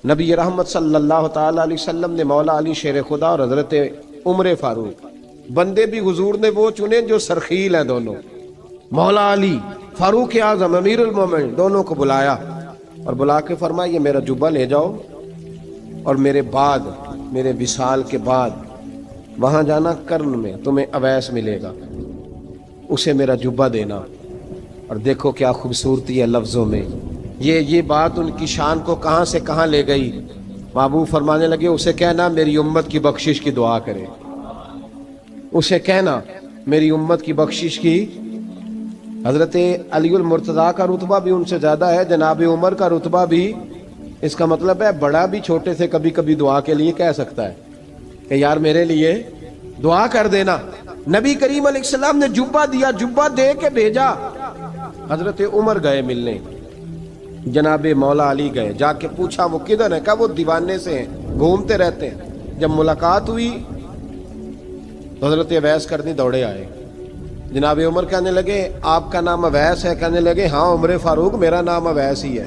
نبی رحمت صلی اللہ تعالی علیہ وسلم نے مولا علی شیر خدا اور حضرت عمر فاروق بندے بھی حضور نے وہ چنے جو سرخیل ہیں دونوں، مولا علی فاروق اعظم امیر المومنین دونوں کو بلایا اور بلا کے فرمایا یہ میرا جبہ لے جاؤ اور میرے بعد میرے وصال کے بعد وہاں جانا کرن میں تمہیں اویس ملے گا، اسے میرا جبہ دینا۔ اور دیکھو کیا خوبصورتی ہے لفظوں میں، یہ بات ان کی شان کو کہاں سے کہاں لے گئی۔ محبوب فرمانے لگے اسے کہنا میری امت کی بخشش کی دعا کرے، اسے کہنا میری امت کی بخشش کی۔ حضرت علی المرتضیٰ کا رتبہ بھی ان سے زیادہ ہے، جناب عمر کا رتبہ بھی، اس کا مطلب ہے بڑا بھی چھوٹے سے کبھی کبھی دعا کے لیے کہہ سکتا ہے کہ یار میرے لیے دعا کر دینا۔ نبی کریم علیہ السلام نے جبہ دیا، جبہ دے کے بھیجا۔ حضرت عمر گئے ملنے، جناب مولا علی گئے، جا کے پوچھا وہ کدھر ہے، کہا وہ دیوانے سے ہیں، گھومتے رہتے ہیں۔ جب ملاقات ہوئی تو حضرت اویس کرنی دوڑے آئے۔ جناب عمر کہنے لگے آپ کا نام اویس ہے؟ کہنے لگے ہاں عمر فاروق میرا نام اویس ہی ہے۔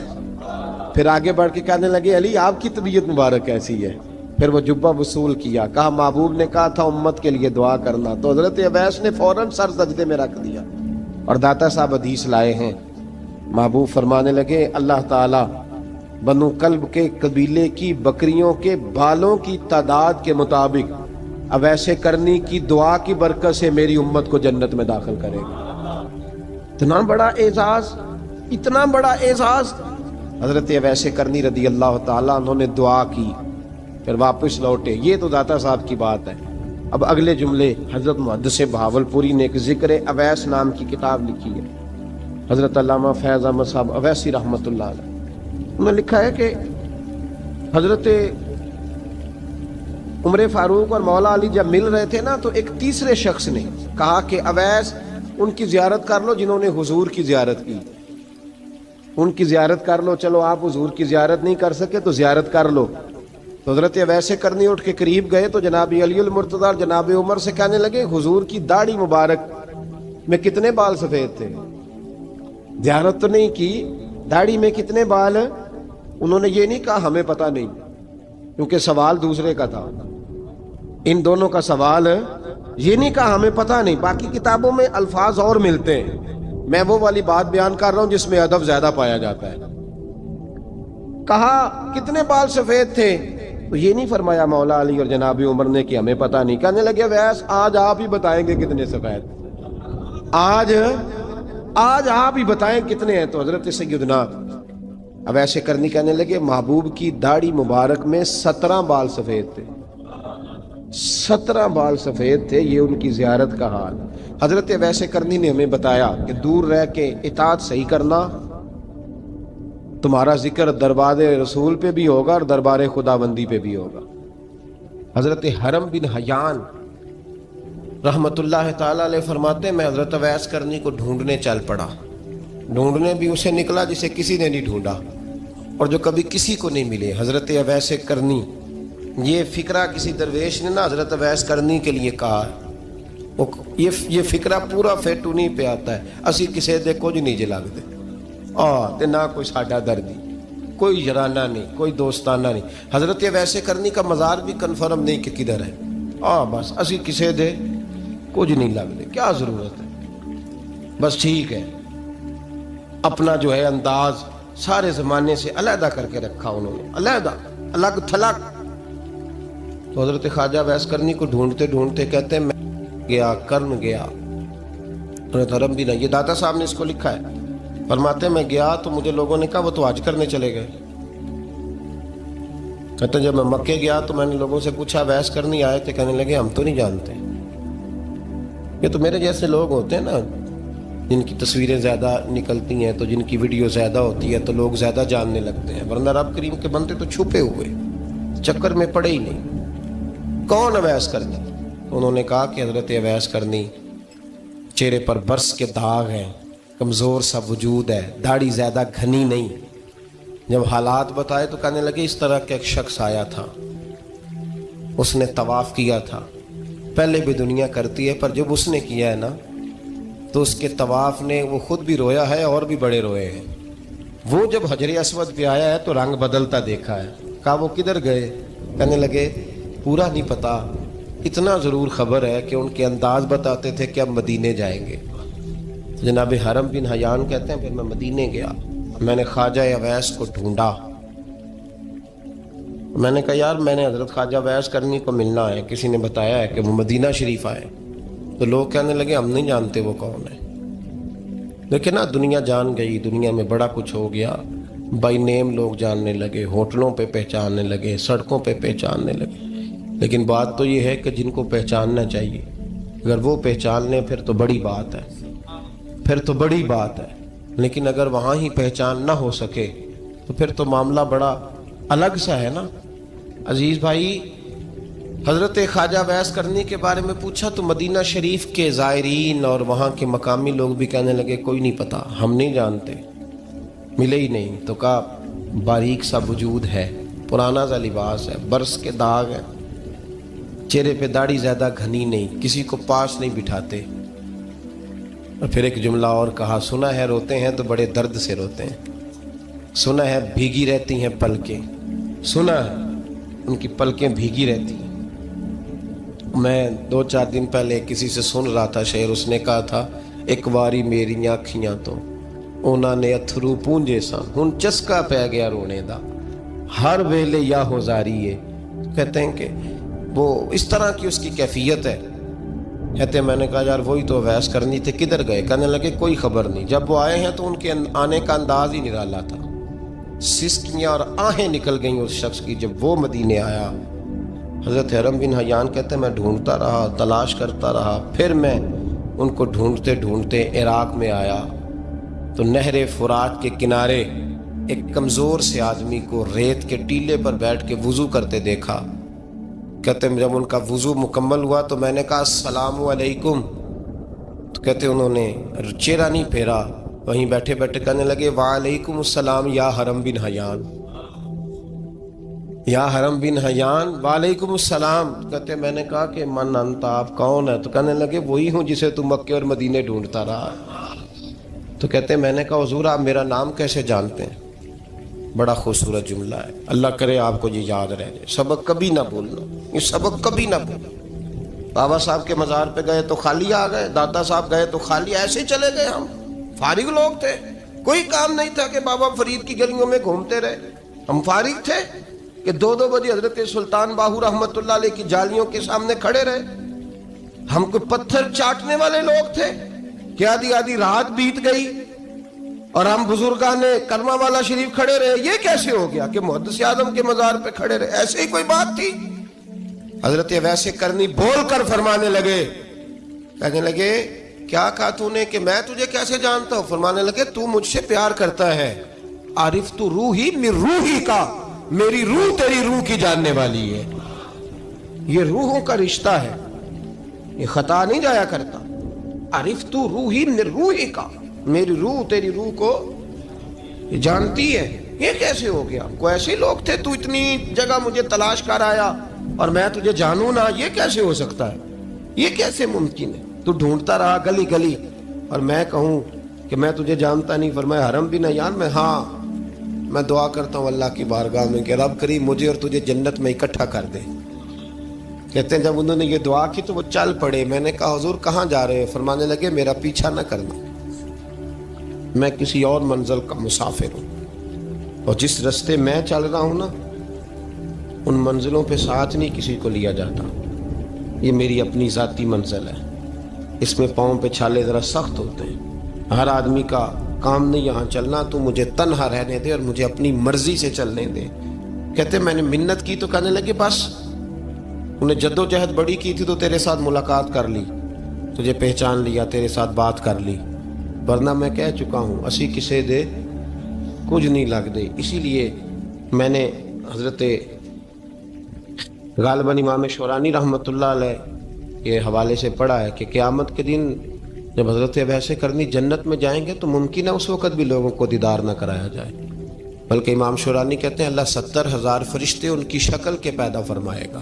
پھر آگے بڑھ کے کہنے لگے علی آپ کی طبیعت مبارک کیسی ہے؟ پھر وہ جبہ وصول کیا، کہا محبوب نے کہا تھا امت کے لیے دعا کرنا، تو حضرت اویس نے فوراً سر سجدے میں رکھ دیا۔ اور داتا صاحب حدیث لائے ہیں، محبوب فرمانے لگے اللہ تعالیٰ بنو کلب کے قبیلے کی بکریوں کے بالوں کی تعداد کے مطابق اویس کرنی کی دعا کی برکت سے میری امت کو جنت میں داخل کرے گا۔ اتنا بڑا اعزاز، اتنا بڑا اعزاز۔ حضرت اویس کرنی رضی اللہ تعالیٰ انہوں نے دعا کی، پھر واپس لوٹے۔ یہ تو داتا صاحب کی بات ہے۔ اب اگلے جملے حضرت محدث بہاولپوری نے ایک ذکر اویس نام کی کتاب لکھی ہے، حضرت علامہ فیض احمد صاحب اویسی رحمۃ اللہ علیہ، انہوں نے لکھا ہے کہ حضرت عمر فاروق اور مولا علی جب مل رہے تھے نا تو ایک تیسرے شخص نے کہا کہ اویس ان کی زیارت کر لو جنہوں نے حضور کی زیارت کی، ان کی زیارت کر لو، چلو آپ حضور کی زیارت نہیں کر سکے تو زیارت کر لو۔ تو حضرت اویس کرنی اٹھ کے قریب گئے تو جناب علی المرتضیٰ اور جناب عمر سے کہنے لگے حضور کی داڑھی مبارک میں کتنے بال سفید تھے؟ زیارت تو نہیں کی، داڑھی میں کتنے بال؟ انہوں نے یہ نہیں کہا ہمیں پتہ نہیں، کیونکہ سوال دوسرے کا تھا۔ ان دونوں کا سوال یہ نہیں کہا ہمیں پتہ نہیں، باقی کتابوں میں الفاظ اور ملتے ہیں، میں وہ والی بات بیان کر رہا ہوں جس میں ادب زیادہ پایا جاتا ہے۔ کہا کتنے بال سفید تھے؟ تو یہ نہیں فرمایا مولا علی اور جناب عمر نے کہ ہمیں پتہ نہیں، کہنے لگے ویس آج آپ ہی بتائیں گے کتنے سفید، آج آپ ہی بتائیں کتنے ہیں۔ تو حضرت سیدنا اویس کرنی کہنے لگے محبوب کی داڑھی مبارک میں 17 بال سفید تھے، 17 بال سفید تھے، یہ ان کی زیارت کا حال۔ حضرت اویس کرنی نے ہمیں بتایا کہ دور رہ کے اطاعت صحیح کرنا، تمہارا ذکر دربار رسول پہ بھی ہوگا اور دربار خداوندی پہ بھی ہوگا۔ حضرت حرم بن حیان رحمت اللہ تعالیٰ علیہ فرماتے ہیں میں حضرت اویس کرنی کو ڈھونڈنے چل پڑا، ڈھونڈنے بھی اسے نکلا جسے کسی نے نہیں ڈھونڈا اور جو کبھی کسی کو نہیں ملے۔ حضرت اویس کرنی، یہ فکرہ کسی درویش نے نا حضرت اویس کرنی کے لیے کہا، یہ فکرہ پورا فیٹونی پہ آتا ہے، اسی کسے دے کچھ نہیں جے لگتے تے نہ کوئی ساڈا دردی، کوئی جرانہ نہیں، کوئی دوستانہ نہیں۔ حضرت اویس کرنی کا مزار بھی کنفرم نہیں کہ کدھر ہے، بس اسی کسے دے کچھ نہیں لگتے، کیا ضرورت ہے، بس ٹھیک ہے۔ اپنا جو ہے انداز سارے زمانے سے علیحدہ کر کے رکھا انہوں نے، علیحدہ، الگ تھلگ۔ تو حضرت خواجہ اویس کرنی کو ڈھونڈتے ڈھونڈتے کہتے ہیں میں گیا، کرن گیا، حضرت حرم بھی نہیں، یہ داتا صاحب نے اس کو لکھا ہے، فرماتے ہیں میں گیا تو مجھے لوگوں نے کہا وہ تو حج کرنے چلے گئے۔ کہتے ہیں جب میں مکے گیا تو میں نے لوگوں سے پوچھا اویس کرنی آئے تھے؟ کہنے لگے ہم تو نہیں جانتے۔ یہ تو میرے جیسے لوگ ہوتے ہیں نا جن کی تصویریں زیادہ نکلتی ہیں تو جن کی ویڈیو زیادہ ہوتی ہے تو لوگ زیادہ جاننے لگتے ہیں، ورنہ رب کریم کے بندے تو چھپے ہوئے چکر میں پڑے ہی نہیں۔ کون اویس کرنی؟ انہوں نے کہا کہ حضرت اویس کرنی، چہرے پر برس کے داغ ہیں، کمزور سا وجود ہے، داڑھی زیادہ گھنی نہیں۔ جب حالات بتائے تو کہنے لگے اس طرح کا ایک شخص آیا تھا، اس نے طواف کیا تھا، پہلے بھی دنیا کرتی ہے پر جب اس نے کیا ہے نا تو اس کے طواف نے وہ خود بھی رویا ہے اور بھی بڑے روئے ہیں۔ وہ جب حجر اسود پہ آیا ہے تو رنگ بدلتا دیکھا ہے۔ کہا وہ کدھر گئے؟ کہنے لگے پورا نہیں پتا، اتنا ضرور خبر ہے کہ ان کے انداز بتاتے تھے کہ اب مدینے جائیں گے۔ جناب حرم بن حیان کہتے ہیں پھر میں مدینے گیا، میں نے خواجہ اویس کو ڈھونڈا، میں نے کہا یار میں نے حضرت خواجہ اویس کرنی کو ملنا ہے، کسی نے بتایا ہے کہ وہ مدینہ شریف آئے۔ تو لوگ کہنے لگے ہم نہیں جانتے وہ کون ہے، لیکن نا دنیا جان گئی، دنیا میں بڑا کچھ ہو گیا، بائی نیم لوگ جاننے لگے، ہوٹلوں پہ پہچاننے لگے، سڑکوں پہ پہچاننے لگے۔ لیکن بات تو یہ ہے کہ جن کو پہچاننا چاہیے اگر وہ پہچان لیں پھر تو بڑی بات ہے، پھر تو بڑی بات ہے۔ لیکن اگر وہاں ہی پہچان نہ ہو سکے تو پھر تو معاملہ بڑا الگ سا ہے نا۔ عزیز بھائی، حضرت خواجہ اویس کرنی کے بارے میں پوچھا تو مدینہ شریف کے زائرین اور وہاں کے مقامی لوگ بھی کہنے لگے کوئی نہیں پتا، ہم نہیں جانتے، ملے ہی نہیں۔ تو کہا باریک سا وجود ہے، پرانا سا لباس ہے، برس کے داغ ہے، چہرے پہ داڑھی زیادہ گھنی نہیں، کسی کو پاس نہیں بٹھاتے۔ اور پھر ایک جملہ اور کہا، سنا ہے روتے ہیں تو بڑے درد سے روتے ہیں، سنا ہے بھیگی رہتی ہیں پلکیں، سنا ہے ان کی پلکیں بھیگی رہتی ہیں۔ میں 2-4 دن پہلے کسی سے سن رہا تھا شعر، اس نے کہا تھا ایک واری میری آنکھیاں تو انہوں نے اتھرو پونجے سن، ہن چسکا پہ گیا رونے دا، ہر ویلے یا ہو زاری ہے۔ کہتے ہیں کہ وہ اس طرح کی اس کی کیفیت ہے۔ کہتے ہیں میں نے کہا یار وہی تو اویس کرنی تھے، کدھر گئے؟ کہنے لگے کوئی خبر نہیں، جب وہ آئے ہیں تو ان کے آنے کا انداز ہی نرالا تھا، سسکیاں اور آہیں نکل گئیں اس شخص کی جب وہ مدینے آیا۔ حضرت حرم بن حیان کہتے ہیں میں ڈھونڈتا رہا، تلاش کرتا رہا، پھر میں ان کو ڈھونڈتے ڈھونڈتے عراق میں آیا تو نہر فرات کے کنارے ایک کمزور سے آدمی کو ریت کے ٹیلے پر بیٹھ کے وضو کرتے دیکھا۔ کہتے ہیں جب ان کا وضو مکمل ہوا تو میں نے کہا السلام علیکم، تو کہتے ہیں انہوں نے چہرہ نہیں پھیرا، وہیں بیٹھے بیٹھے کہنے لگے وعلیکم السلام یا حرم بن حیان، یا حرم بن حیان وعلیکم السلام۔ کہتے میں نے کہا کہ من انت، آپ کون ہے؟ تو کہنے لگے وہی ہوں جسے تم مکے اور مدینے ڈھونڈتا رہا۔ تو کہتے میں نے کہا حضور آپ میرا نام کیسے جانتے ہیں؟ بڑا خوبصورت جملہ ہے، اللہ کرے آپ کو یہ یاد رہ جائے، سبق کبھی نہ بھولنا، یہ سبق کبھی نہ بھولنا۔ بابا صاحب کے مزار پہ گئے تو خالی آ گئے، دادا صاحب گئے تو خالی، ایسے ہی چلے گئے، ہم فارغ لوگ تھے، کوئی کام نہیں تھا کہ بابا فرید کی گلیوں میں گھومتے رہے، ہم فارغ تھے کہ 2 بجے حضرت سلطان باہو رحمت اللہ علیہ کی جالیوں کے سامنے کھڑے رہے۔ ہم کوئی پتھر چاٹنے والے لوگ تھے کہ آدھی رات بیت گئی اور ہم بزرگان کرما والا شریف کھڑے رہے؟ یہ کیسے ہو گیا کہ محدث اعظم کے مزار پہ کھڑے رہے؟ ایسے ہی کوئی بات تھی؟ حضرت ویسے کرنی بول کر فرمانے لگے، کہنے لگے کیا کہا تو نے کہ میں تجھے کیسے جانتا ہوں؟ فرمانے لگے تو مجھ سے پیار کرتا ہے، عارف تو روحی من روحی کا، میری روح تیری روح کی جاننے والی ہے۔ یہ روحوں کا رشتہ ہے، یہ خطا نہیں جایا کرتا۔ عارف تو روحی من روحی کا، میری روح تیری روح کو جانتی ہے۔ یہ کیسے ہو گیا؟ کوئی ایسے لوگ تھے تو اتنی جگہ مجھے تلاش کر آیا اور میں تجھے جانوں نہ؟ یہ کیسے ہو سکتا ہے؟ یہ کیسے ممکن ہے؟ تو ڈھونڈتا رہا گلی گلی اور میں کہوں کہ میں تجھے جانتا نہیں؟ فرمایا حرم بن حیان میں، ہاں میں دعا کرتا ہوں اللہ کی بارگاہ میں کہ رب کریم مجھے اور تجھے جنت میں اکٹھا کر دے۔ کہتے ہیں جب انہوں نے یہ دعا کی تو وہ چل پڑے۔ میں نے کہا حضور کہاں جا رہے ہیں؟ فرمانے لگے میرا پیچھا نہ کرنا، میں کسی اور منزل کا مسافر ہوں، اور جس رستے میں چل رہا ہوں نا ان منزلوں پہ ساتھ نہیں کسی کو لیا جاتا، یہ میری اپنی ذاتی منزل ہے، اس میں پاؤں پہ چھالے ذرا سخت ہوتے ہیں، ہر آدمی کا کام نہیں یہاں چلنا، تو مجھے تنہا رہنے دے اور مجھے اپنی مرضی سے چلنے دے۔ کہتے میں نے منت کی تو کہنے لگے بس انہیں جد و جہد بڑی کی تھی تو تیرے ساتھ ملاقات کر لی، تجھے پہچان لیا، تیرے ساتھ بات کر لی، ورنہ میں کہہ چکا ہوں اسی کسے دے کچھ نہیں لگ دے۔ اسی لیے میں نے حضرت غالباً امام شورانی رحمۃ اللہ علیہ کے حوالے سے پڑھا ہے کہ قیامت کے دن جب حضرت ویسے کرنی جنت میں جائیں گے تو ممکن ہے اس وقت بھی لوگوں کو دیدار نہ کرایا جائے، بلکہ امام شورانی کہتے ہیں اللہ 70,000 فرشتے ان کی شکل کے پیدا فرمائے گا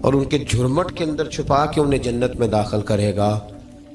اور ان کے جھرمٹ کے اندر چھپا کے انہیں جنت میں داخل کرے گا،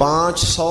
500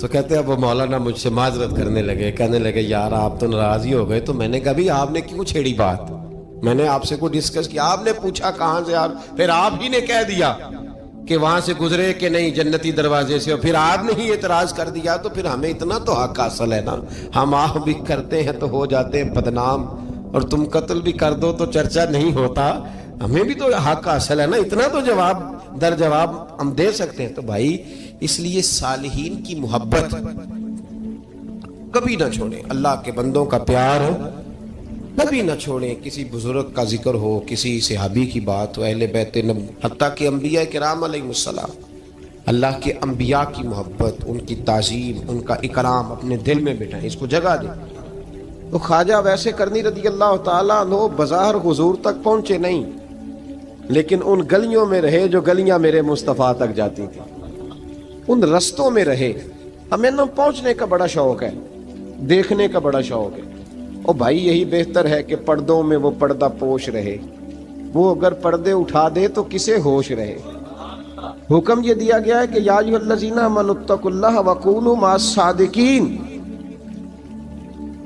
تو کہتے ہیں اب وہ مولانا مجھ سے معذرت کرنے لگے، کہنے لگے یار آپ تو ناراض ہی ہو گئے. تو میں نے کہا بھی آپ نے کیوں چھیڑی بات؟ میں نے آپ سے کوئی ڈسکس کیا؟ آپ نے پوچھا کہاں سے، آپ پھر آپ ہی نے کہہ دیا کہ وہاں سے گزرے کہ نہیں جنتی دروازے سے، اور پھر آپ نے ہی اعتراض کر دیا. تو پھر ہمیں اتنا تو حق حاصل ہے نا، ہم آپ بھی کرتے ہیں تو ہو جاتے ہیں بدنام، اور تم قتل بھی کر دو تو چرچا نہیں ہوتا. ہمیں بھی تو حق حاصل ہے نا، اتنا تو جواب در جواب ہم دے سکتے ہیں. تو بھائی اس لیے صالحین کی محبت کبھی نہ چھوڑیں، اللہ کے بندوں کا پیار کبھی نہ چھوڑیں. کسی بزرگ کا ذکر ہو، کسی صحابی کی بات ہو، اہل بیت نبی، حتیٰ کہ انبیاء کرام علیہ السلام، اللہ کے انبیاء کی محبت، ان کی تعظیم، ان کا اکرام اپنے دل میں بٹھائیں، اس کو جگہ دیں. تو خواجہ ویسے کرنی رضی اللہ تعالیٰ عنہ بظاہر حضور تک پہنچے نہیں، لیکن ان گلیوں میں رہے جو گلیاں میرے مصطفیٰ تک جاتی تھیں، ان رستوں میں رہے. ہمیں نہ پہنچنے کا بڑا شوق ہے، دیکھنے کا بڑا شوق ہے. اور بھائی یہی بہتر ہے کہ پردوں میں وہ پردہ پوش رہے، وہ اگر پردے اٹھا دے تو کسے ہوش رہے. حکم یہ دیا گیا ہے کہ یا ایھا الذین آمنوا اتقوا اللہ وکونوا مع الصادقین،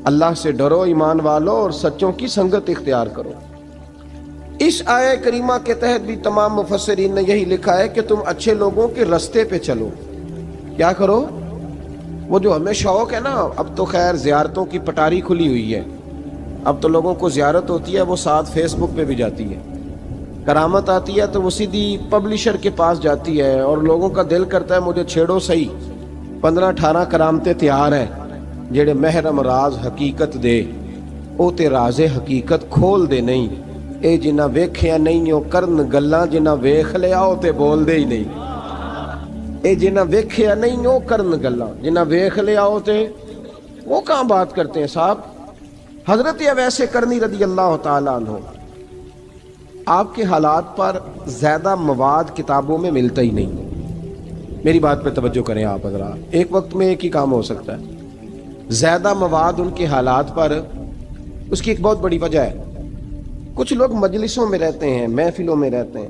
اللہ سے ڈرو ایمان والو اور سچوں کی سنگت اختیار کرو. اس آیہ کریمہ کے تحت بھی تمام مفسرین نے یہی لکھا ہے کہ تم اچھے لوگوں کے رستے پہ چلو. کیا کرو؟ وہ جو ہمیں شوق ہے نا، اب تو خیر زیارتوں کی پٹاری کھلی ہوئی ہے، اب تو لوگوں کو زیارت ہوتی ہے وہ ساتھ فیس بک پہ بھی جاتی ہے. کرامت آتی ہے تو وہ سیدھی پبلشر کے پاس جاتی ہے، اور لوگوں کا دل کرتا ہے مجھے چھیڑو صحیح. 15-18 کرامتیں تیار ہیں جڑے محرم راز حقیقت دے، او تے راز حقیقت کھول دے نہیں. اے جنہ ویکھیا نہیں او کرن گلاں، جنہ ویکھ لیا او تے بول دے ہی نہیں. اے جنہ ویکھیا نہیں او کرن گلاں، جنہ ویکھ لیا او تے وہ کہاں بات کرتے ہیں صاحب. حضرت اویس کرنی رضی اللہ تعالیٰ عنہ، آپ کے حالات پر زیادہ مواد کتابوں میں ملتا ہی نہیں. میری بات پہ توجہ کریں آپ حضرات، ایک وقت میں ایک ہی کام ہو سکتا ہے. زیادہ مواد ان کے حالات پر، اس کی ایک بہت بڑی وجہ ہے. کچھ لوگ مجلسوں میں رہتے ہیں، محفلوں میں رہتے ہیں.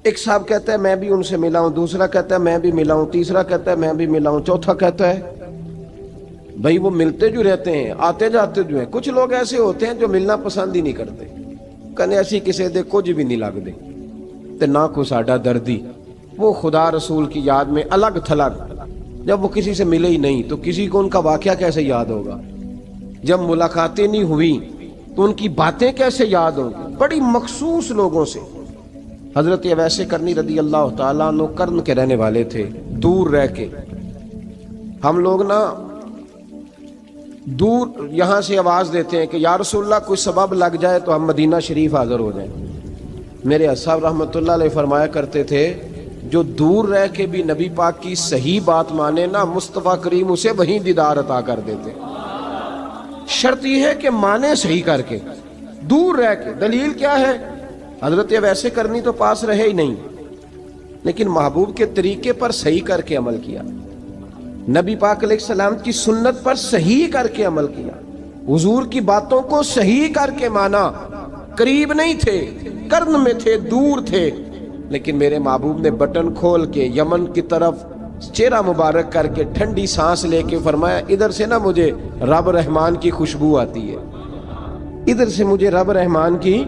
ایک صاحب کہتا ہے میں بھی ان سے ملا ہوں، دوسرا کہتا ہے میں بھی ملا ہوں، تیسرا کہتا ہے میں بھی ملا ہوں، چوتھا کہتا ہے بھائی وہ ملتے جو رہتے ہیں، آتے جاتے جو ہیں. کچھ لوگ ایسے ہوتے ہیں جو ملنا پسند ہی نہیں کرتے، کہنے ایسی کسی دے کچھ بھی نہیں لگ دے تے نہ کو ساڈا دردی. وہ خدا رسول کی یاد میں الگ تھلگ، جب وہ کسی سے ملے ہی نہیں تو کسی کو ان کا واقعہ کیسے یاد ہوگا؟ جب ملاقاتیں نہیں ہوئی تو ان کی باتیں کیسے یاد ہوں گی؟ بڑی مخصوص لوگوں سے. حضرت اویس کرنی رضی اللہ تعالیٰ عنہ کرن کے رہنے والے تھے، دور رہ کے. ہم لوگ نا دور یہاں سے آواز دیتے ہیں کہ یا رسول اللہ کوئی سبب لگ جائے تو ہم مدینہ شریف حاضر ہو جائیں. میرے اصحاب رحمۃ اللہ علیہ فرمایا کرتے تھے جو دور رہ کے بھی نبی پاک کی صحیح بات مانے نا، مصطفیٰ کریم اسے وہیں دیدار عطا کر دیتے. شرط یہ ہے کہ مانے صحیح کر کے، دور رہ کے. دلیل کیا ہے؟ حضرت ویسے کرنی تو پاس رہے ہی نہیں، لیکن محبوب کے طریقے پر صحیح کر کے عمل کیا، نبی پاک علیہ السلام کی سنت پر صحیح کر کے عمل کیا، حضور کی باتوں کو صحیح کر کے مانا. قریب نہیں تھے، کرن میں تھے، دور تھے، لیکن میرے محبوب نے بٹن کھول کے یمن کی طرف چہرہ مبارک کر کے ٹھنڈی سانس لے کے فرمایا ادھر سے نا مجھے رب رحمان کی خوشبو آتی ہے، ادھر سے مجھے رب رحمان کی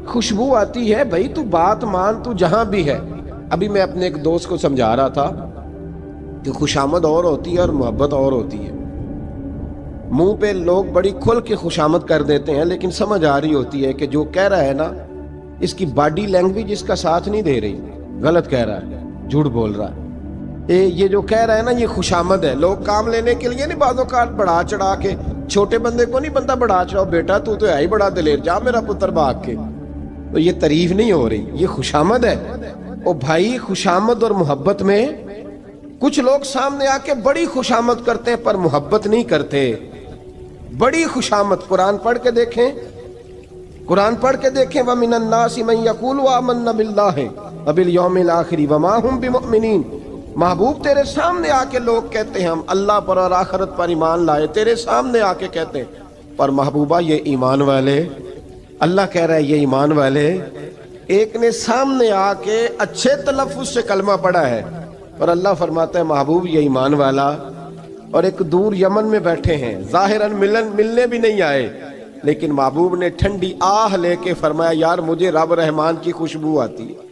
خوشبو آتی ہے. بھائی تو بات مان، تو جہاں بھی ہے. ابھی میں اپنے ایک دوست کو سمجھا رہا تھا کہ خوشامد اور ہوتی ہے اور محبت اور ہوتی ہے. منہ پہ لوگ بڑی کھل کے خوشامد کر دیتے ہیں، لیکن سمجھ آ رہی ہوتی ہے کہ جو کہہ رہا ہے نا اس کی باڈی لینگویج اس کا ساتھ نہیں دے رہی، غلط کہہ رہا ہے، جھوٹ بول رہا ہے. یہ جو کہہ رہا ہے نا یہ خوشامد ہے. لوگ کام لینے کے لیے نہیں بعض اوقات بڑھا چڑھا کے، چھوٹے بندے کو نہیں بندہ بڑھا چڑھاؤ، بیٹا تو ہے ہی بڑا دلیر، جا میرا پتر بھاگ کے. تو یہ تعریف نہیں ہو رہی، یہ خوشامد ہے. او بھائی خوشامد اور محبت میں کچھ لوگ سامنے آ کے بڑی خوشامد کرتے ہیں پر محبت نہیں کرتے. بڑی خوشامد قرآن پڑھ کے دیکھیں، قرآن پڑھ کے دیکھیں وَمِنَ النَّاسِ مَن يَقُولُ آمَنَّا بِاللَّهِ وَبِالْيَوْمِ الْآخِرِ وَمَا هُمْ بِمُؤْمِنِينَ. محبوب تیرے سامنے آ کے لوگ کہتے ہیں ہم اللہ پر اور آخرت پر ایمان لائے، تیرے سامنے آ کے کہتے ہیں، پر محبوبہ یہ ایمان والے، اللہ کہہ رہا ہے یہ ایمان والے. ایک نے سامنے آ کے اچھے تلفظ سے کلمہ پڑھا ہے اور اللہ فرماتا ہے محبوب یہ ایمان والا اور ایک دور یمن میں بیٹھے ہیں، ظاہراً ملنے بھی نہیں آئے، لیکن محبوب نے ٹھنڈی آہ لے کے فرمایا یار مجھے رب رحمان کی خوشبو آتی ہے،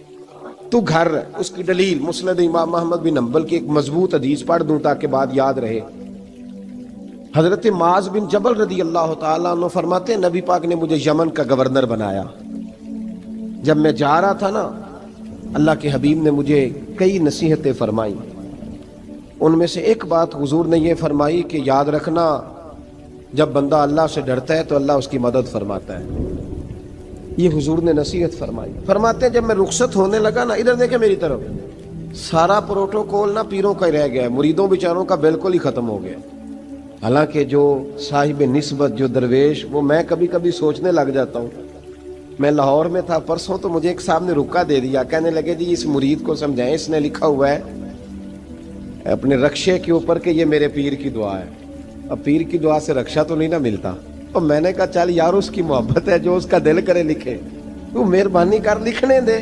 تو گھر۔ اس کی دلیل مسند امام احمد بن حنبل کی ایک مضبوط حدیث پڑھ دوں تاکہ بات یاد رہے۔ حضرت معاذ بن جبل رضی اللہ تعالیٰ عنہ فرماتے ہیں نبی پاک نے مجھے یمن کا گورنر بنایا۔ جب میں جا رہا تھا نا، اللہ کے حبیب نے مجھے کئی نصیحتیں فرمائیں، ان میں سے ایک بات حضور نے یہ فرمائی کہ یاد رکھنا جب بندہ اللہ سے ڈرتا ہے تو اللہ اس کی مدد فرماتا ہے۔ یہ حضور نے نصیحت فرمائی۔ فرماتے ہیں جب میں رخصت ہونے لگا نا، ادھر دیکھیں میری طرف، سارا پروٹوکول نا پیروں کا ہی رہ گیا ہے، مریدوں بیچاروں کا بالکل ہی ختم ہو گیا۔ حالانکہ جو صاحب نسبت، جو درویش، وہ میں کبھی کبھی سوچنے لگ جاتا ہوں۔ میں لاہور میں تھا پرسوں، تو مجھے ایک صاحب نے رکا دے دیا، کہنے لگے جی اس مرید کو سمجھائیں، اس نے لکھا ہوا ہے اپنے رکشے کے اوپر کہ یہ میرے پیر کی دعا ہے۔ اب پیر کی دعا سے رکشہ تو نہیں نہ ملتا، اور میں نے کہا چل یار اس کی محبت ہے، جو اس کا دل کرے لکھے، تو مہربانی کر لکھنے دے،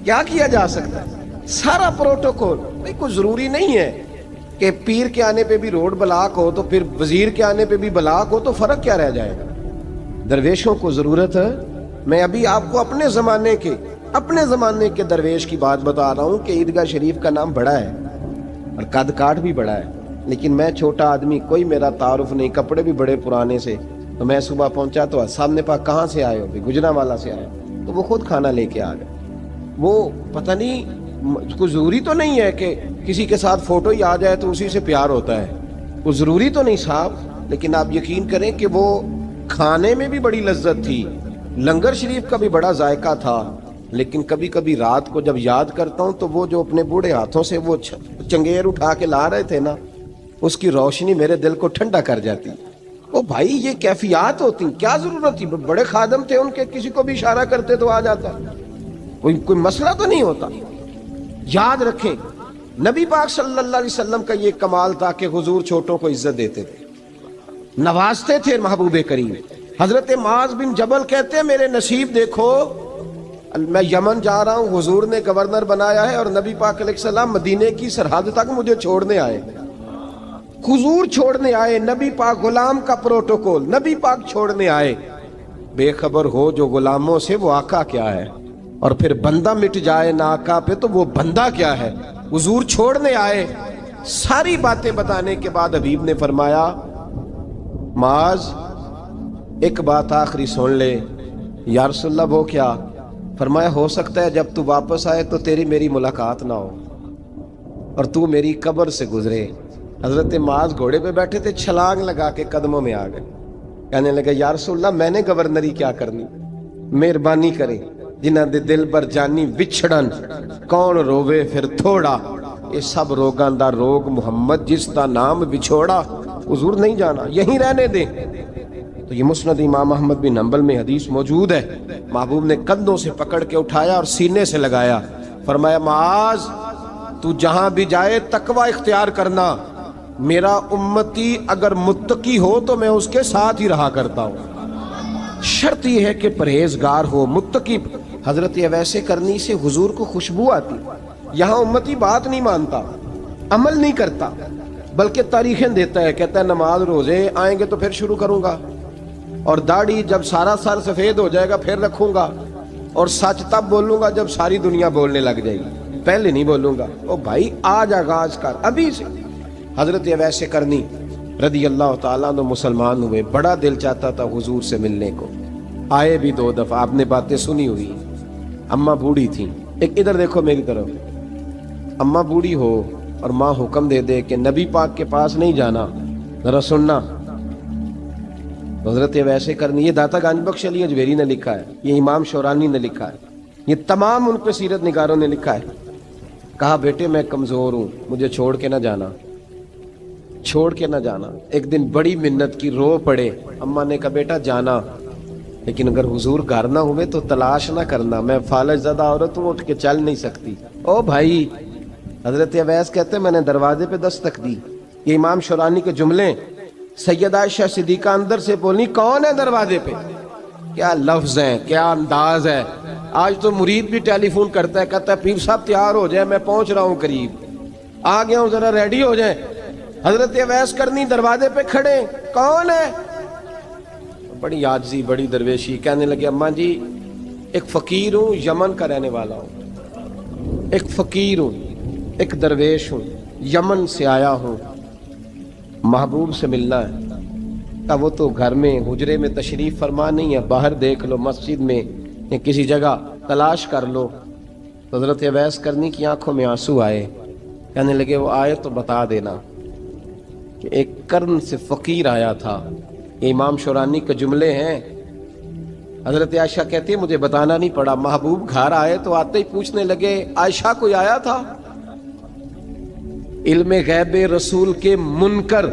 کیا کیا جا سکتا ہے۔ سارا پروٹوکول بھائی کوئی ضروری نہیں ہے کہ پیر کے آنے پہ بھی روڈ بلاک ہو تو پھر وزیر کے آنے پہ بھی بلاک ہو، تو فرق کیا رہ جائے گا۔ درویشوں کو ضرورت ہے۔ میں ابھی آپ کو اپنے زمانے کے درویش کی بات بتا رہا ہوں کہ عیدگاہ شریف کا نام بڑا ہے اور قد کاٹ بھی بڑا ہے، لیکن میں چھوٹا آدمی، کوئی میرا تعارف نہیں، کپڑے بھی بڑے پرانے سے، تو میں صبح پہنچا تو سامنے پاک کہاں سے آئے ہو؟ گجرا والا سے آئے، تو وہ خود کھانا لے کے آ گئے۔ وہ پتہ نہیں، کوئی ضروری تو نہیں ہے کہ کسی کے ساتھ فوٹو ہی آ جائے تو اسی سے پیار ہوتا ہے، وہ ضروری تو نہیں صاحب، لیکن آپ یقین کریں کہ وہ کھانے میں بھی بڑی لذت تھی، لنگر شریف کا بھی بڑا ذائقہ تھا، لیکن کبھی کبھی رات کو جب یاد کرتا ہوں تو وہ جو اپنے بوڑھے ہاتھوں سے وہ چنگیر اٹھا کے لا رہے تھے نا، اس کی روشنی میرے دل کو ٹھنڈا کر جاتی۔ او بھائی یہ کیفیات ہوتی، کیا ضرورت تھی؟ بڑے خادم تھے ان کے، کسی کو بھی اشارہ کرتے تو آ جاتا، کوئی مسئلہ تو نہیں ہوتا۔ یاد رکھیں نبی پاک صلی اللہ علیہ وسلم کا یہ کمال تھا کہ حضور چھوٹوں کو عزت دیتے تھے، نوازتے تھے محبوب کریم۔ حضرت معاذ بن جبل کہتے ہیں میرے نصیب دیکھو، میں یمن جا رہا ہوں، حضور نے گورنر بنایا ہے، اور نبی پاک علیہ السلام مدینے کی سرحد تک مجھے چھوڑنے آئے، حضور چھوڑنے آئے، نبی پاک غلام کا پروٹوکول، نبی پاک چھوڑنے آئے۔ بے خبر ہو جو غلاموں سے وہ آقا کیا ہے، اور پھر بندہ مٹ جائے نہ آقا پہ تو وہ بندہ کیا ہے۔ حضور چھوڑنے آئے، ساری باتیں بتانے کے بعد حبیب نے فرمایا معاذ ایک بات آخری سن لے۔ یا رسول اللہ وہ کیا؟ فرمایا ہو سکتا ہے جب تو واپس آئے تو تیری میری ملاقات نہ ہو اور تو میری قبر سے گزرے۔ حضرت معاذ گھوڑے پہ بیٹھے تھے، چھلانگ لگا کے قدموں میں آ گئے، کہنے لگے یا رسول اللہ میں نے گورنری کیا کرنی، مہربانی کرے، جنہاں دے دل بر جانی وچھڑن کون روے پھر تھوڑا، یہ سب روگاں دا روگ محمد جس دا نام بچھوڑا۔ حضور نہیں جانا، یہیں رہنے دیں۔ تو یہ مسند امام احمد بن حنبل میں حدیث موجود ہے۔ محبوب نے کندھوں سے پکڑ کے اٹھایا اور سینے سے لگایا، فرمایا معاذ تو جہاں بھی جائے تقوی اختیار کرنا، میرا امتی اگر متقی ہو تو میں اس کے ساتھ ہی رہا کرتا ہوں، شرط یہ ہے کہ پرہیزگار ہو، متقی۔ حضرت ویسے کرنی سے حضور کو خوشبو آتی۔ یہاں امتی بات نہیں مانتا، عمل نہیں کرتا، بلکہ تاریخیں دیتا ہے، کہتا ہے نماز روزے آئیں گے تو پھر شروع کروں گا، اور داڑھی جب سارا سر سفید ہو جائے گا پھر رکھوں گا، اور سچ تب بولوں گا جب ساری دنیا بولنے لگ جائے گی، پہلے نہیں بولوں گا۔ او بھائی آج آغاز کر ابھی سے۔ حضرت ویسے کرنی رضی اللہ تعالیٰ عنہ مسلمان ہوئے، بڑا دل چاہتا تھا حضور سے ملنے کو، آئے بھی 2 دفعہ، آپ نے باتیں سنی ہوئی۔ اماں بوڑھی تھیں، ایک ادھر دیکھو میری طرف، اماں بوڑھی ہو اور ماں حکم دے دے کہ نبی پاک کے پاس نہیں جانا، ذرا سننا۔ حضرت ویسے کرنی، یہ داتا گنج بخش علی اجمیری نے لکھا ہے، یہ امام شورانی نے لکھا ہے، یہ تمام ان پہ سیرت نگاروں نے لکھا ہے۔ کہا بیٹے میں کمزور ہوں، مجھے چھوڑ کے نہ جانا، چھوڑ کے نہ جانا۔ ایک دن بڑی منت کی، رو پڑے۔ اماں نے کہا بیٹا جانا، لیکن اگر حضور گھر نہ ہوئے تو تلاش نہ کرنا، میں فالج زدہ عورت ہوں، اٹھ کے چل نہیں سکتی۔ او بھائی، حضرت اویس کہتے ہیں میں نے دروازے پہ دستک دی، یہ امام شورانی کے جملے، سیدہ عائشہ صدیقہ اندر سے بولنی کون ہے دروازے پہ؟ کیا لفظ ہیں، کیا انداز ہے۔ آج تو مرید بھی ٹیلی فون کرتا ہے، کہتا ہے پیر صاحب تیار ہو جائے، میں پہنچ رہا ہوں قریب۔ آ گیا ہوں ذرا ریڈی ہو جائیں. حضرت اویس کرنی دروازے پہ کھڑے, کون ہے؟ بڑی عاجزی, بڑی درویشی. کہنے لگے اماں جی ایک فقیر ہوں, یمن کا رہنے والا ہوں, ایک فقیر ہوں, ایک درویش ہوں, یمن سے آیا ہوں, محبوب سے ملنا ہے. کہ وہ تو گھر میں حجرے میں تشریف فرما نہیں ہے, باہر دیکھ لو, مسجد میں یا کسی جگہ تلاش کر لو. حضرت اویس کرنی کی آنکھوں میں آنسو آئے. کہنے لگے وہ آئے تو بتا دینا کہ ایک قرن سے فقیر آیا تھا. یہ امام شورانی کے جملے ہیں. حضرت عائشہ کہتی ہے مجھے بتانا نہیں پڑا, محبوب گھر آئے تو آتے ہی پوچھنے لگے عائشہ کوئی آیا تھا؟ علم غیب رسول کے منکر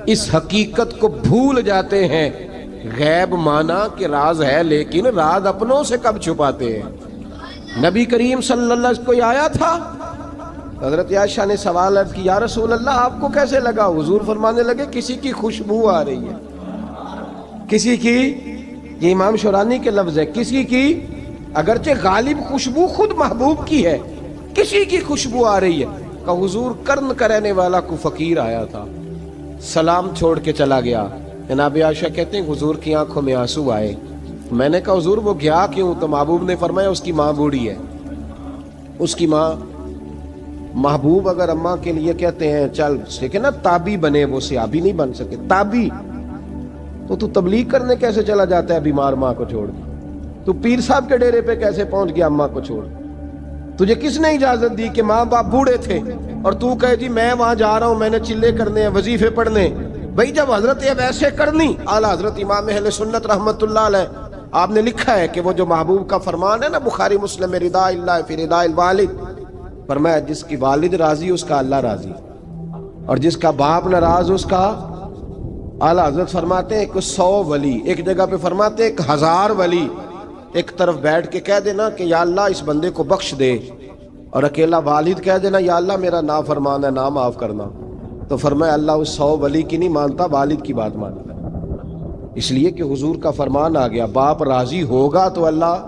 اس حقیقت کو بھول جاتے ہیں. غیب مانا کہ راز ہے, لیکن راز اپنوں سے کب چھپاتے ہیں. نبی کریم صلی اللہ علیہ وسلم کوئی آیا تھا؟ حضرت عائشہ نے سوال عرض کی یا رسول اللہ آپ کو کیسے لگا؟ حضور فرمانے لگے کسی کی خوشبو آ رہی ہے. کسی کی, یہ امام شورانی کے لفظ ہے, کسی کی, اگرچہ غالب خوشبو خود محبوب کی ہے, کسی کی خوشبو آ رہی ہے. کہ حضور قرن کا رہنے والا کو فقیر آیا تھا, سلام چھوڑ کے چلا گیا. جناب عائشہ کہتے ہیں حضور کی آنکھوں میں آنسو آئے. میں نے کہا حضور وہ گیا کیوں؟ تو محبوب نے فرمایا اس کی ماں بوڑھی ہے. اس کی ماں, محبوب اگر اماں کے لیے کہتے ہیں چل ٹھیک ہے نا تابی بنے, وہ صحابی نہیں بن سکے, تابی, تو تبلیغ کرنے کیسے چلا جاتا ہے بیمار ماں کو چھوڑ کے؟ تو پیر صاحب کے ڈیرے پہ کیسے پہنچ گیا اماں کو چھوڑ؟ تجھے کس نے اجازت دی کہ ماں باپ بوڑھے تھے اور تو کہے جی میں وہاں جا رہا ہوں, میں نے چلے کرنے ہیں, وظیفے پڑھنے؟ بھئی جب حضرت ویسے کرنی اعلیٰ حضرت امام اہل سنت رحمت اللہ علیہ, آپ نے لکھا ہے کہ وہ جو محبوب کا فرمان ہے نا بخاری مسلم میں, رضا اللہ فی رضا الوالد, فرمایا جس کی والد راضی اس کا اللہ راضی, اور جس کا باپ ناراض اس کا. اعلیٰ حضرت فرماتے ہیں 100 ولی, ایک جگہ پہ فرماتے ہیں 1000 ولی ایک طرف بیٹھ کے کہہ دینا کہ یا اللہ اس بندے کو بخش دے, اور اکیلا والد کہہ دینا یا اللہ میرا نافرمان ہے نا معاف کرنا. تو فرمایا اللہ اس 100 ولی کی نہیں مانتا, والد کی بات مانتا. اس لیے کہ حضور کا فرمان آ گیا باپ راضی ہوگا تو اللہ.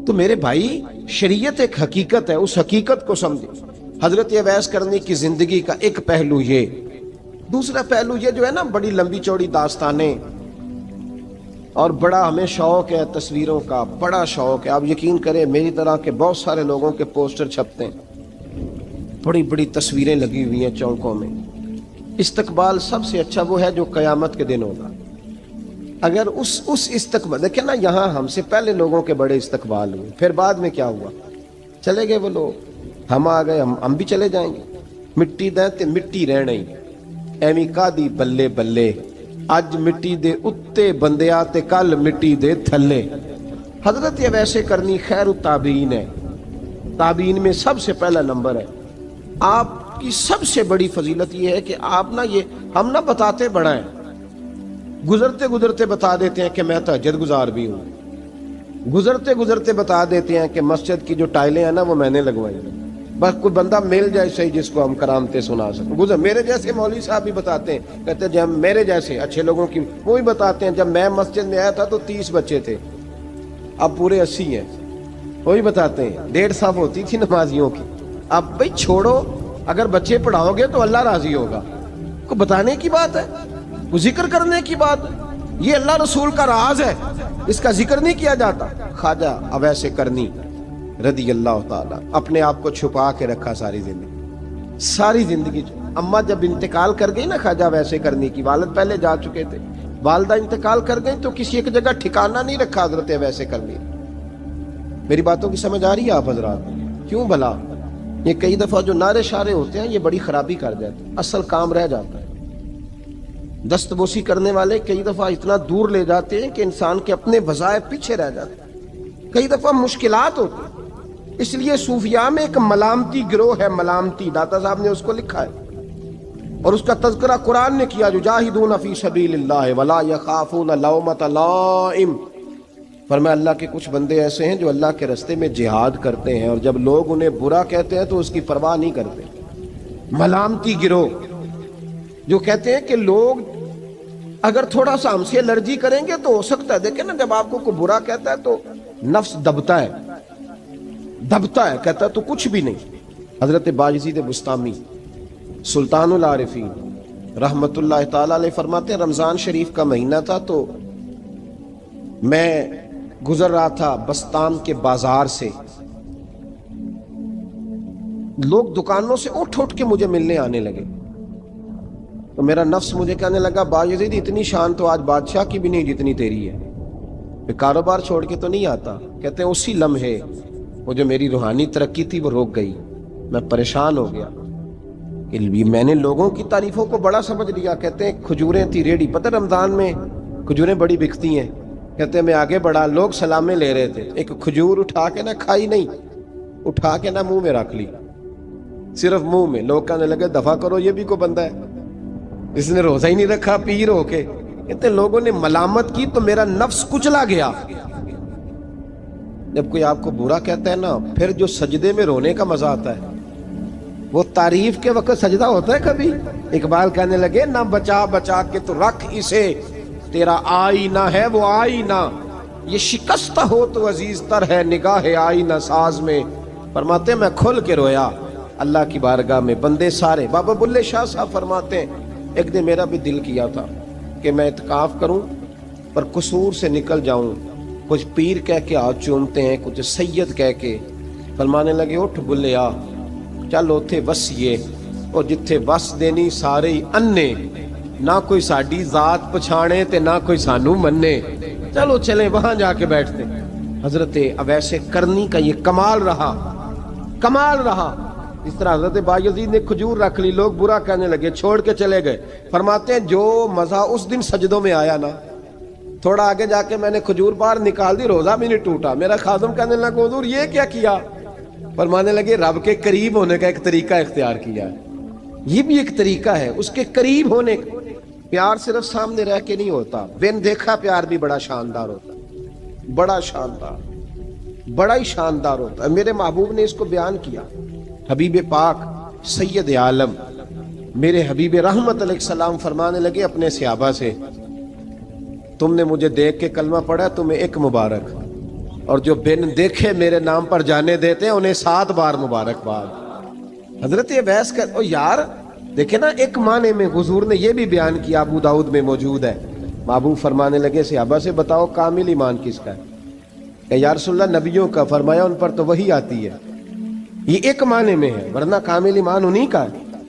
تو میرے بھائی شریعت ایک حقیقت ہے, اس حقیقت کو سمجھے. حضرت اویس کرنی کی زندگی کا ایک پہلو یہ. دوسرا پہلو یہ جو ہے نا بڑی لمبی چوڑی داستانیں, اور بڑا ہمیں شوق ہے تصویروں کا, بڑا شوق ہے. آپ یقین کریں میری طرح کے بہت سارے لوگوں کے پوسٹر چھپتے ہیں, بڑی بڑی تصویریں لگی ہوئی ہیں چوکوں میں. استقبال سب سے اچھا وہ ہے جو قیامت کے دن ہوگا. اگر اس استقبال دیکھیں نا, یہاں ہم سے پہلے لوگوں کے بڑے استقبال ہوئے, پھر بعد میں کیا ہوا, چلے گئے وہ لوگ, ہم آ گئے, ہم بھی چلے جائیں گے. مٹی دیں تے مٹی رہنا ہی, ایویں کا دی بلے بلے, اج مٹی دے اتے بندیا تے کل مٹی دے تھلے. حضرت ویسے کرنی خیر التابعین ہے, تابعین میں سب سے پہلا نمبر ہے. آپ کی سب سے بڑی فضیلت یہ ہے کہ آپ نا, یہ ہم نہ بتاتے بڑا ہیں, گزرتے گزرتے بتا دیتے ہیں کہ میں تہجد گزار بھی ہوں, گزرتے گزرتے بتا دیتے ہیں کہ مسجد کی جو ٹائلیں ہیں نا وہ میں نے لگوائی ہیں. بس کوئی بندہ مل جائے صحیح جس کو ہم کرامتیں سنا سکیں. میرے جیسے مولوی صاحب بھی بتاتے ہیں, کہتے ہیں جب میرے جیسے اچھے لوگوں کی وہ بھی بتاتے ہیں جب میں مسجد میں آیا تھا تو 30 بچے تھے, اب پورے 80 ہیں. وہی بتاتے ہیں 150 صف ہوتی تھی نمازیوں کی. اب بھائی چھوڑو, اگر بچے پڑھاؤ گے تو اللہ راضی ہوگا. کو بتانے کی بات ہے, وہ ذکر کرنے کی بات ہے. یہ اللہ رسول کا راز ہے, اس کا ذکر نہیں کیا جاتا. خواجہ اویس کرنی رضی اللہ تعالیٰ اپنے آپ کو چھپا کے رکھا ساری زندگی. اماں جب انتقال کر گئی نا خواجہ ویسے کرنی کی, والد پہلے جا چکے تھے, والدہ انتقال کر گئی تو کسی ایک جگہ ٹھکانہ نہیں رکھا حضرت ویسے کرنی. میری باتوں کی سمجھ آ رہی ہے آپ حضرات؟ کیوں بھلا یہ کئی دفعہ جو نعرے شارے ہوتے ہیں یہ بڑی خرابی کر جاتے ہیں, اصل کام رہ جاتا ہے. دست بوسی کرنے والے کئی دفعہ اتنا دور لے جاتے ہیں کہ انسان کے اپنے وظائف پیچھے رہ جاتے ہیں, کئی دفعہ مشکلات ہوتی ہیں. اس لیے صوفیاء میں ایک ملامتی گروہ ہے, ملامتی, داتا صاحب نے اس کو لکھا ہے اور اس کا تذکرہ قرآن نے کیا, یجاہدون فی سبیل اللہ ولا یخافون لومۃ لائم. فرمایا اللہ کے کچھ بندے ایسے ہیں جو اللہ کے راستے میں جہاد کرتے ہیں اور جب لوگ انہیں برا کہتے ہیں تو اس کی پرواہ نہیں کرتے. ملامتی گروہ جو کہتے ہیں کہ لوگ اگر تھوڑا سا ہم سے الرجی کریں گے تو ہو سکتا ہے, دیکھیں نا جب آپ کو کوئی برا کہتا ہے تو نفس دبتا ہے, کہتا ہے تو کچھ بھی نہیں. حضرت باجزید بستامی سلطان العارفین رحمت اللہ تعالی علیہ فرماتے ہیں رمضان شریف کا مہینہ تھا تو میں گزر رہا تھا بستام کے بازار سے، لوگ دکانوں سے اٹھ اٹھ کے مجھے ملنے آنے لگے، تو میرا نفس مجھے کہنے لگا باجزید اتنی شان تو آج بادشاہ کی بھی نہیں جتنی تیری ہے، میں کاروبار چھوڑ کے تو نہیں آتا۔ کہتے ہیں اسی لمحے وہ جو میری روحانی ترقی تھی وہ رک گئی، میں پریشان ہو گیا کہ میں نے لوگوں کی تعریفوں کو بڑا سمجھ لیا۔ کہتے ہیں کھجوریں تھی ریڈی، پتہ رمضان میں کھجوریں بڑی بکتی ہیں، کہتے ہیں میں آگے بڑھا، لوگ سلامیں لے رہے تھے، ایک کھجور اٹھا کے نہ کھائی نہیں، اٹھا کے نہ منہ میں رکھ لی، صرف منہ میں۔ لوگ کہنے لگے دفع کرو، یہ بھی کوئی بندہ ہے، اس نے روزہ ہی نہیں رکھا پیر ہو کے۔ کہتے ہیں لوگوں نے ملامت کی تو میرا نفس کچلا گیا۔ جب کوئی آپ کو برا کہتا ہے نا، پھر جو سجدے میں رونے کا مزہ آتا ہے، وہ تعریف کے وقت سجدہ ہوتا ہے کبھی؟ اقبال کہنے لگے نہ بچا بچا کے تو رکھ اسے، تیرا آئینہ ہے وہ آئینہ، یہ شکستہ ہو تو عزیز تر ہے نگاہ آئینہ ساز میں۔ فرماتے ہیں میں کھل کے رویا اللہ کی بارگاہ میں، بندے سارے۔ بابا بلے شاہ صاحب فرماتے ہیں ایک دن میرا بھی دل کیا تھا کہ میں اعتکاف کروں پر قصور سے نکل جاؤں، کچھ پیر کہہ کے ہاتھ چومتے ہیں، کچھ سید کہہ کے۔ فرمانے لگے اٹھ بلے آ، چل اوتھے وسیے، اور جتھے وس دینی سارے ہی انے، نہ کوئی ساڈی ذات پچھانے تے نہ کوئی سانو منے، چلو چلیں وہاں جا کے بیٹھتے۔ حضرت اویس کرنی کا یہ کمال رہا، کمال رہا۔ اس طرح حضرت بایزید نے کھجور رکھ لی، لوگ برا کہنے لگے، چھوڑ کے چلے گئے۔ فرماتے ہیں جو مزہ اس دن سجدوں میں آیا نا، تھوڑا آگے جا کے میں نے کھجور باہر نکال دی، روزہ بھی نہیں ٹوٹا۔ میرا خادم کہنے لگا حضور یہ کیا کیا؟ فرمانے لگے رب کے قریب ہونے کا ایک طریقہ اختیار کیا ہے، یہ بھی ایک طریقہ ہے اس کے قریب ہونے کا۔ پیار صرف سامنے رہ کے نہیں ہوتا، بن دیکھا پیار بھی بڑا شاندار ہوتا ہے، بڑا شاندار، بڑا ہی شاندار ہوتا ہے۔ میرے محبوب نے اس کو بیان کیا، حبیب پاک سید عالم میرے حبیب رحمت علیہ السلام فرمانے لگے اپنے صحابہ سے، تم نے مجھے دیکھ کے کلمہ پڑھا، تمہیں ایک مبارک، اور جو بن دیکھے میرے نام پر جانے دیتے ہیں انہیں 7 بار مبارکباد۔ حضرت اویس کا او یار دیکھیں نا، ایک معنی میں حضور نے یہ بھی بیان کیا، ابو داؤد میں موجود ہے۔ محبوب فرمانے لگے صحابہ سے بتاؤ کامل ایمان کس کا ہے؟ کہ یا رسول اللہ نبیوں کا۔ فرمایا ان پر تو وہی آتی ہے، یہ ایک معنی میں ہے، ورنہ کامل ایمان انہی کا ہے۔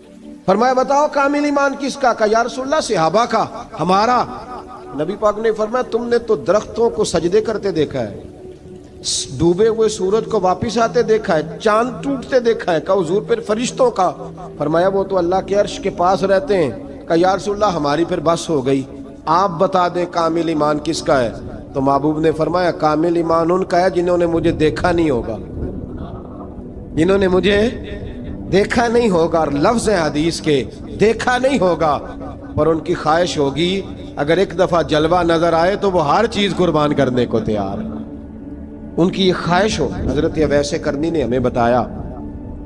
فرمایا بتاؤ کامل ایمان کس کا؟ کہ یا رسول اللہ صحابہ کا، ہمارا۔ نبی پاک نے فرمایا تم نے تو درختوں کو سجدے کرتے دیکھا ہے، ڈوبے ہوئے سورج کو واپس آتے دیکھا ہے، چاند ٹوٹتے دیکھا ہے۔ کہا حضور پھر فرشتوں کا؟ فرمایا وہ تو اللہ کے عرش کے پاس رہتے ہیں۔ کہا یا رسول اللہ ہماری پھر بس ہو گئی، آپ بتا دیں کامل ایمان کس کا ہے؟ تو محبوب نے فرمایا کامل ایمان ان کا ہے جنہوں نے مجھے دیکھا نہیں ہوگا، جنہوں نے مجھے دیکھا نہیں ہوگا، اور لفظ حدیث کے دیکھا نہیں ہوگا، اور ان کی خواہش ہوگی اگر ایک دفعہ جلوہ نظر آئے تو وہ ہر چیز قربان کرنے کو تیار ہے، ان کی یہ خواہش ہو۔ حضرت اویس کرنی نے ہمیں بتایا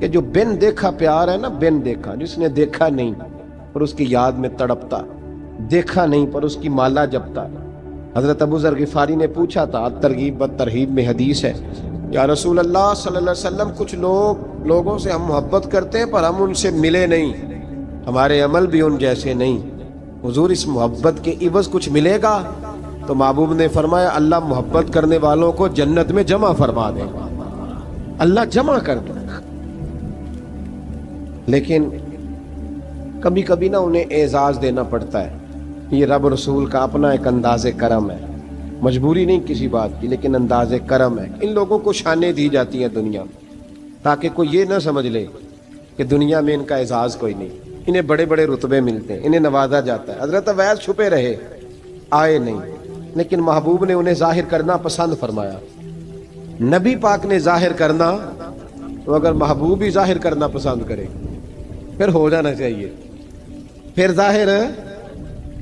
کہ جو بن دیکھا پیار ہے نا، بن دیکھا، جس نے دیکھا نہیں پر اس کی یاد میں تڑپتا، دیکھا نہیں پر اس کی مالا جپتا۔ حضرت ابو ذر غفاری نے پوچھا تھا، ترغیب و ترہیب میں حدیث ہے، یا رسول اللہ صلی اللہ علیہ وسلم کچھ لوگوں سے ہم محبت کرتے ہیں پر ہم ان سے ملے نہیں، ہمارے عمل بھی ان جیسے نہیں، حضور اس محبت کے عوض کچھ ملے گا؟ تو محبوب نے فرمایا اللہ محبت کرنے والوں کو جنت میں جمع فرما دے گا، اللہ جمع کر دے گا۔ لیکن کبھی کبھی نا انہیں اعزاز دینا پڑتا ہے، یہ رب رسول کا اپنا ایک انداز کرم ہے، مجبوری نہیں کسی بات کی، لیکن انداز کرم ہے۔ ان لوگوں کو شانیں دی جاتی ہیں دنیا میں تاکہ کوئی یہ نہ سمجھ لے کہ دنیا میں ان کا اعزاز کوئی نہیں، انہیں بڑے بڑے رتبے ملتے ہیں، انہیں نوازا جاتا ہے۔ حضرت اویس چھپے رہے، آئے نہیں، لیکن محبوب نے انہیں ظاہر کرنا پسند فرمایا۔ نبی پاک نے ظاہر کرنا تو اگر محبوب ہی ظاہر کرنا پسند کرے پھر ہو جانا چاہیے، پھر ظاہر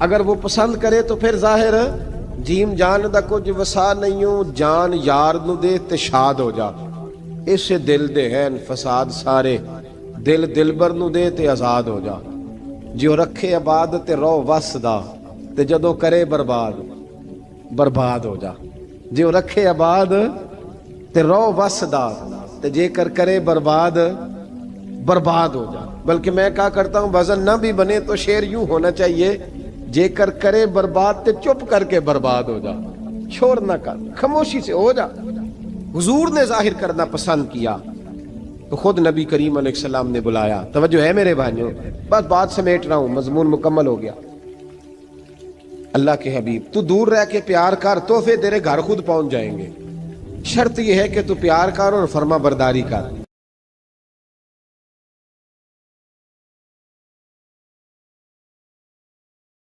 اگر وہ پسند کرے تو پھر ظاہر جیم جان دا کچھ وسا نہیں ہوں، جان یار نو دے تے شاد ہو جا، اس سے دل دے ہیں فساد سارے، دل دلبر نو دے تے آزاد ہو جا، جو رکھے آباد تے رو وس دا تے جدو کرے برباد برباد ہو جا، جو رکھے آباد تے رو وس دا تے جے کر کرے برباد برباد ہو جا. بلکہ میں کہا کرتا ہوں وزن نہ بھی بنے تو شعر یوں ہونا چاہیے، جے کر کرے برباد تے چپ کر کے برباد ہو جا، شور نہ کر، خاموشی سے ہو جا. حضور نے ظاہر کرنا پسند کیا تو خود نبی کریم علیہ السلام نے بلایا. توجہ ہے میرے بھائیوں، بس بات سمیٹ رہا ہوں، مضمون مکمل ہو گیا. اللہ کے حبیب تو دور رہ کے پیار کر، تحفے تیرے گھر خود پہنچ جائیں گے. شرط یہ ہے کہ تو پیار کر اور فرما برداری کر.